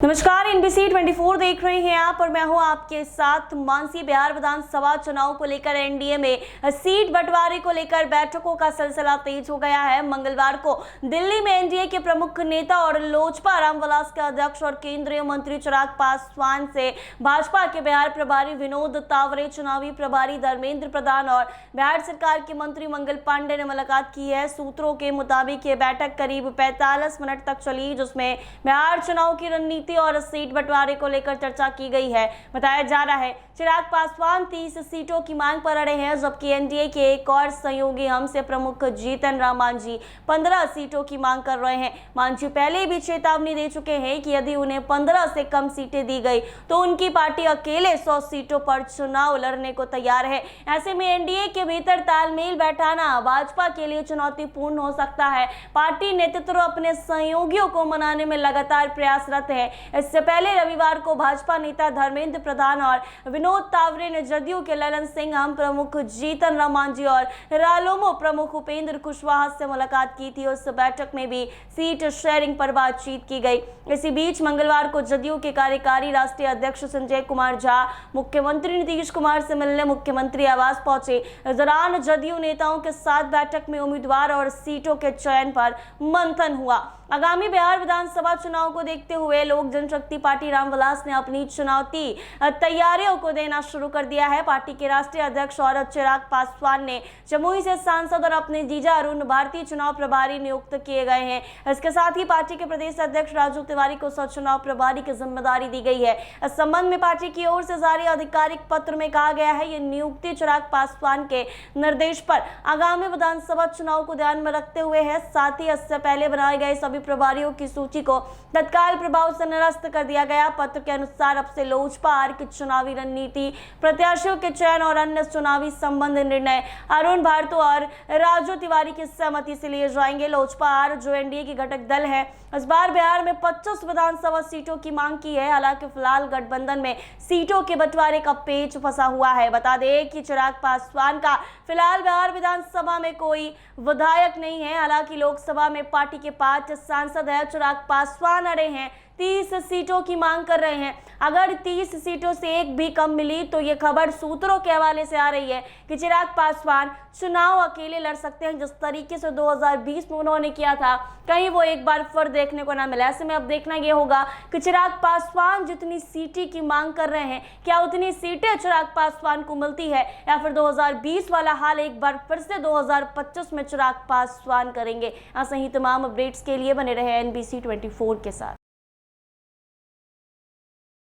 नमस्कार, एनबीसी 24 देख रहे हैं आप और मैं हूं आपके साथ मानसी। बिहार विधानसभा चुनाव को लेकर एनडीए में सीट बंटवारे को लेकर बैठकों का सिलसिला तेज हो गया है। मंगलवार को दिल्ली में एनडीए के प्रमुख नेता और लोजपा रामविलास के अध्यक्ष और केंद्रीय मंत्री चिराग पासवान से भाजपा के बिहार प्रभारी विनोद तावरे, चुनावी प्रभारी धर्मेंद्र प्रधान और बिहार सरकार के मंत्री मंगल पांडे ने मुलाकात की है। सूत्रों के मुताबिक ये बैठक करीब 45 मिनट तक चली, जिसमें बिहार चुनाव की रणनीति और सीट बंटवारे को लेकर चर्चा की गई है। बताया जा रहा है चिराग पासवान 30 सीटों की मांग पर अड़े हैं, जबकि एनडीए के एक और सहयोगी हमसे प्रमुख जीतन राम मांझी 15 सीटों की मांग कर रहे हैं। मांझी पहले भी चेतावनी दे चुके हैं कि यदि उन्हें 15 से कम सीटें दी गई तो उनकी पार्टी अकेले 100 सीटों पर चुनाव लड़ने को तैयार है। ऐसे में एनडीए के भीतर तालमेल बैठाना भाजपा के लिए चुनौतीपूर्ण हो सकता है। पार्टी नेतृत्व अपने सहयोगियों को मनाने में लगातार प्रयासरत है। इससे पहले रविवार को भाजपा नेता धर्मेंद्र प्रधान और विनोद तावरे ने जदयू के ललन सिंह हम प्रमुख जीतन राम मांझी और रालोमो प्रमुख उपेंद्र कुशवाहा से मुलाकात की थी। उस बैठक में भी सीट शेयरिंग पर बातचीत की गई। इसी बीच मंगलवार को जदयू के कार्यकारी राष्ट्रीय अध्यक्ष संजय कुमार झा मुख्यमंत्री नीतीश कुमार से मिलने मुख्यमंत्री आवास पहुंचे। इस दौरान जदयू नेताओं के साथ बैठक में उम्मीदवार और सीटों के चयन पर मंथन हुआ। आगामी बिहार विधानसभा चुनाव को देखते हुए लोक जनशक्ति पार्टी रामविलास ने अपनी चुनावी तैयारियों को देना शुरू कर दिया है। पार्टी के राष्ट्रीय अध्यक्ष और चिराग पासवान ने जमुई से सांसद और अपने जीजा अरुण भारतीय चुनाव प्रभारी नियुक्त किए गए हैं। इसके साथ ही पार्टी के प्रदेश अध्यक्ष राजू तिवारी को सह चुनाव प्रभारी की जिम्मेदारी दी गई है। इस संबंध में पार्टी की ओर से जारी आधिकारिक पत्र में कहा गया है ये नियुक्ति चिराग पासवान के निर्देश पर आगामी विधानसभा चुनाव को ध्यान में रखते हुए है। साथ ही इससे पहले बनाए गए सभी प्रभारियों की सूची को तत्काल प्रभाव से निरस्त कर दिया गया। पत्र के अनुसार अब से लोजपा आर की चुनावी रणनीति, प्रत्याशियों के चयन और अन्य चुनावी संबंधी निर्णय अरुण भारती और राजू तिवारी की सहमति से लिए जाएंगे। लोजपा आर जो एनडीए की घटक दल है, इस बार बिहार में 25 विधानसभा सीटों की मांग की है। हालांकि फिलहाल गठबंधन में सीटों के बंटवारे का पेच फंसा हुआ है। बता दें कि चिराग पासवान का फिलहाल बिहार विधानसभा में कोई विधायक नहीं है। हालांकि लोकसभा में पार्टी के 5 सांसद है। चिराग पासवान अड़े हैं, 30 सीटों की मांग कर रहे हैं। अगर 30 सीटों से एक भी कम मिली तो ये खबर सूत्रों के हवाले से आ रही है कि चिराग पासवान चुनाव अकेले लड़ सकते हैं। जिस तरीके से 2020 में उन्होंने किया था, कहीं वो एक बार फिर देखने को ना मिला। ऐसे में अब देखना ये होगा कि चिराग पासवान जितनी सीटें की मांग कर रहे हैं, क्या उतनी सीटें चिराग पासवान को मिलती है या फिर 2020 वाला हाल एक बार फिर से 2025 में चिराग पासवान करेंगे। ऐसे ही तमाम अपडेट्स के लिए बने रहे एनबीसी 24 के साथ।